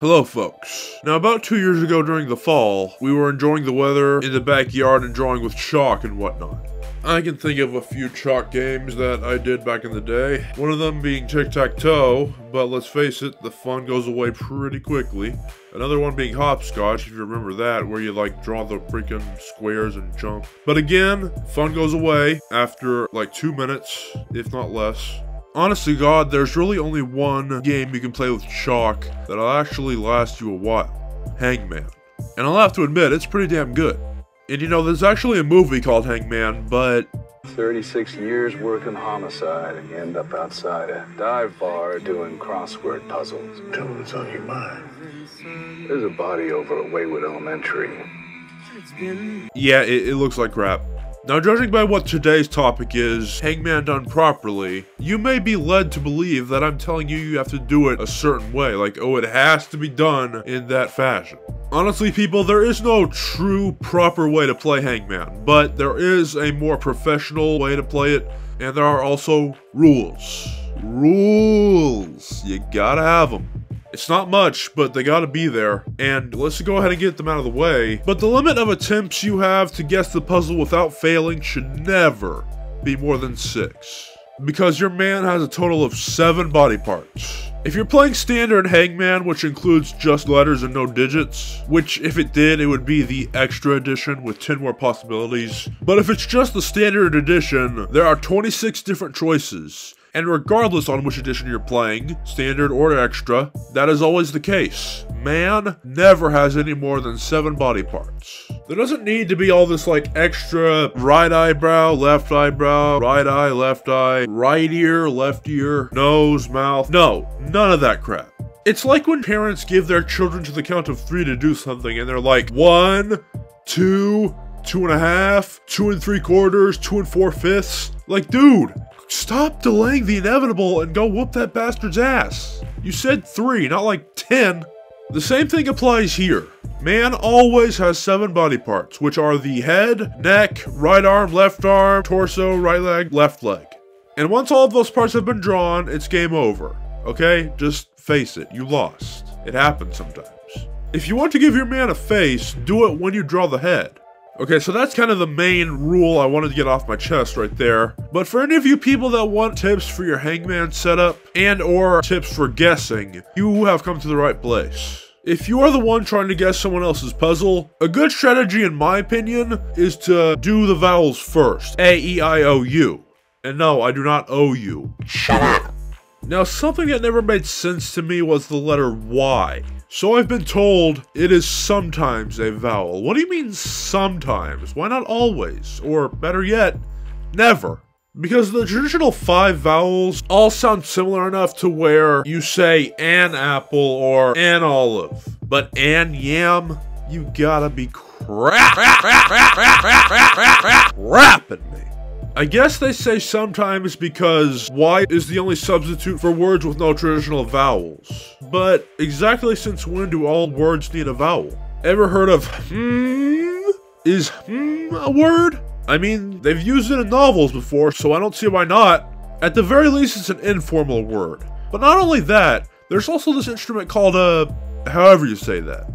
Hello folks. Now about 2 years ago during the fall, we were enjoying the weather in the backyard and drawing with chalk and whatnot. I can think of a few chalk games that I did back in the day, one of them being tic-tac-toe, but let's face it, the fun goes away pretty quickly. Another one being hopscotch, if you remember that, where you like draw the freaking squares and jump. But again, fun goes away after like 2 minutes, if not less. Honest to God, there's really only one game you can play with chalk that'll actually last you a while. Hangman. And I'll have to admit, it's pretty damn good. And you know, there's actually a movie called Hangman, but 36 years working homicide, and you end up outside a dive bar doing crossword puzzles. Tell me what's on your mind. There's a body over at Waywood Elementary. yeah, it looks like crap. Now, judging by what today's topic is, Hangman done properly, you may be led to believe that I'm telling you have to do it a certain way, like, oh, it has to be done in that fashion. Honestly, people, there is no true, proper way to play Hangman, but there is a more professional way to play it, and there are also rules. Rules! You gotta have them. It's not much, but they gotta be there, and let's go ahead and get them out of the way. But the limit of attempts you have to guess the puzzle without failing should never be more than 6. Because your man has a total of 7 body parts. If you're playing standard Hangman, which includes just letters and no digits, which if it did, it would be the extra edition with 10 more possibilities. But if it's just the standard edition, there are 26 different choices. And regardless on which edition you're playing, standard or extra, that is always the case. Man never has any more than 7 body parts. There doesn't need to be all this like extra right eyebrow, left eyebrow, right eye, left eye, right ear, left ear, nose, mouth. No, none of that crap. It's like when parents give their children to the count of 3 to do something and they're like 1, 2, 2.5, 2 3/4, 2 4/5. Like, dude, stop delaying the inevitable and go whoop that bastard's ass. You said 3, not like 10. The same thing applies here. Man always has 7 body parts, which are the head, neck, right arm, torso, right leg, left leg. And once all of those parts have been drawn, it's game over. Okay? Just face it, you lost. It happens sometimes. If you want to give your man a face, do it when you draw the head. Okay, so that's kind of the main rule I wanted to get off my chest right there. But for any of you people that want tips for your Hangman setup and or tips for guessing, you have come to the right place. If you are the one trying to guess someone else's puzzle, a good strategy in my opinion is to do the vowels first. A, E, I, O, U. And no, I do not owe you. Shut up. Now, something that never made sense to me was the letter Y. So I've been told it is sometimes a vowel. What do you mean sometimes? Why not always? Or better yet, never. Because the traditional 5 vowels all sound similar enough to where you say an apple or an olive. But an yam, you gotta be crapping me. I guess they say sometimes because Y is the only substitute for words with no traditional vowels. But exactly since when do all words need a vowel? Ever heard of Is a word? I mean, they've used it in novels before, so I don't see why not. At the very least, it's an informal word. But not only that, there's also this instrument called however you say that.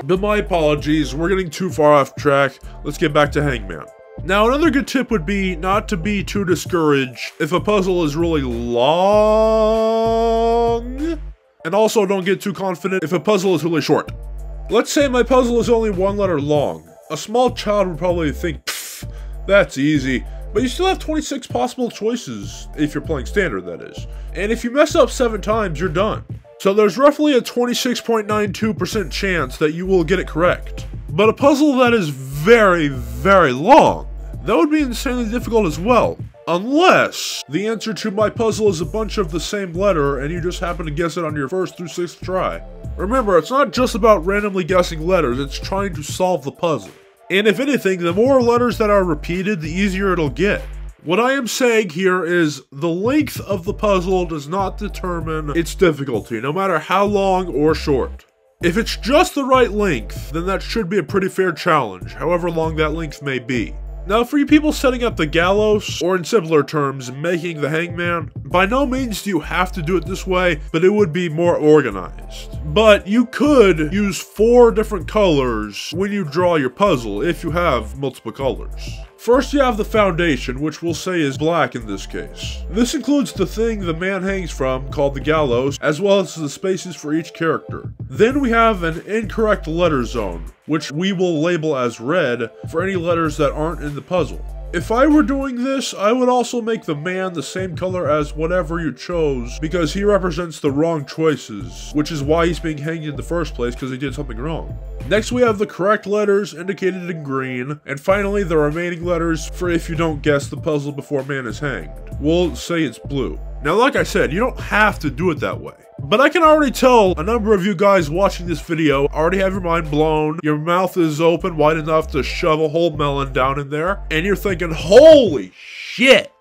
But my apologies, we're getting too far off track. Let's get back to Hangman. Now, another good tip would be not to be too discouraged if a puzzle is really long. And also don't get too confident if a puzzle is really short. Let's say my puzzle is only 1 letter long. A small child would probably think, pfft, that's easy. But you still have 26 possible choices, if you're playing standard, that is. And if you mess up 7 times, you're done. So there's roughly a 26.92% chance that you will get it correct. But a puzzle that is very, very long, that would be insanely difficult as well. Unless the answer to my puzzle is a bunch of the same letter and you just happen to guess it on your 1st through 6th try. Remember, it's not just about randomly guessing letters, it's trying to solve the puzzle. And if anything, the more letters that are repeated, the easier it'll get. What I am saying here is the length of the puzzle does not determine its difficulty, no matter how long or short. If it's just the right length, then that should be a pretty fair challenge, however long that length may be. Now, for you people setting up the gallows, or in simpler terms, making the hangman, by no means do you have to do it this way, but it would be more organized. But you could use 4 different colors when you draw your puzzle, if you have multiple colors. First, you have the foundation, which we'll say is black in this case. This includes the thing the man hangs from, called the gallows, as well as the spaces for each character. Then we have an incorrect letter zone, which we will label as red for any letters that aren't in the puzzle. If I were doing this, I would also make the man the same color as whatever you chose, because he represents the wrong choices, which is why he's being hanged in the first place, because he did something wrong. Next we have the correct letters indicated in green, and finally the remaining letters for if you don't guess the puzzle before man is hanged. We'll say it's blue. Now, like I said, you don't have to do it that way. But I can already tell a number of you guys watching this video already have your mind blown, your mouth is open wide enough to shove a whole melon down in there, and you're thinking, holy shit,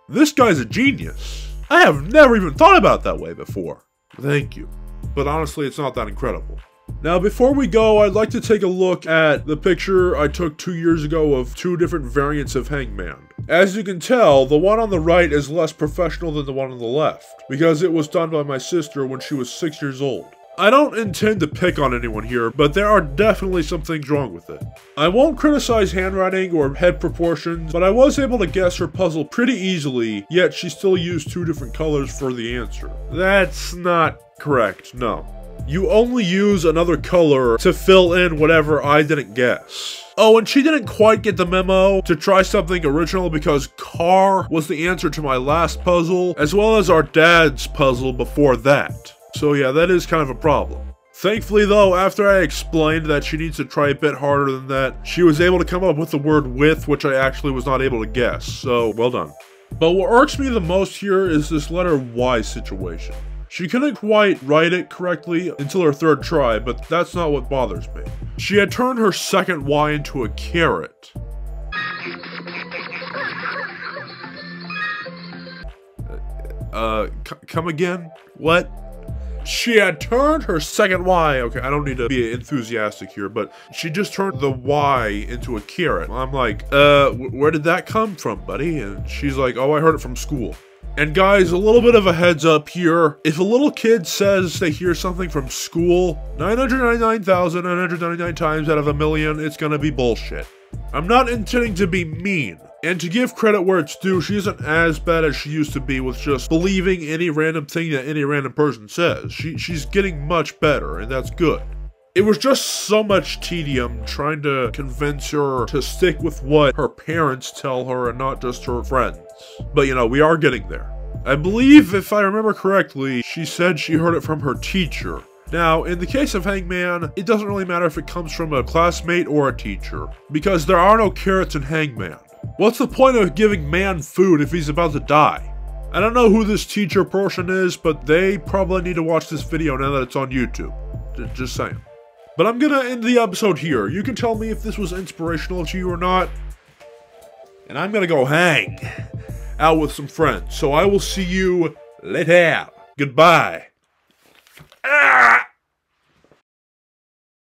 this guy's a genius. I have never even thought about it that way before. Thank you. But honestly, it's not that incredible. Now, before we go, I'd like to take a look at the picture I took 2 years ago of 2 different variants of Hangman. As you can tell, the one on the right is less professional than the one on the left, because it was done by my sister when she was 6 years old. I don't intend to pick on anyone here, but there are definitely some things wrong with it. I won't criticize handwriting or head proportions, but I was able to guess her puzzle pretty easily, yet she still used 2 different colors for the answer. That's not correct, no. You only use another color to fill in whatever I didn't guess. Oh, and she didn't quite get the memo to try something original because car was the answer to my last puzzle, as well as our dad's puzzle before that. So yeah, that is kind of a problem. Thankfully though, after I explained that she needs to try a bit harder than that, she was able to come up with the word with, which I actually was not able to guess, so well done. But what irks me the most here is this letter Y situation. She couldn't quite write it correctly until her 3rd try, but that's not what bothers me. She had turned her second Y into a carrot. Come again? What? She had turned her second Y, okay, I don't need to be enthusiastic here, but she just turned the Y into a carrot. I'm like, where did that come from, buddy? And she's like, oh, I heard it from school. And guys, a little bit of a heads up here. If a little kid says they hear something from school, 999,999 times out of a million, it's gonna be bullshit. I'm not intending to be mean. And to give credit where it's due, she isn't as bad as she used to be with just believing any random thing that any random person says. She's getting much better, and that's good. It was just so much tedium trying to convince her to stick with what her parents tell her and not just her friends. But you know, we are getting there. I believe, if I remember correctly, she said she heard it from her teacher. Now, in the case of Hangman, it doesn't really matter if it comes from a classmate or a teacher, because there are no carrots in Hangman. What's the point of giving man food if he's about to die? I don't know who this teacher person is, but they probably need to watch this video now that it's on YouTube. Just saying. But I'm gonna end the episode here. You can tell me if this was inspirational to you or not. And I'm gonna go hang out with some friends. So I will see you later. Goodbye. Ah!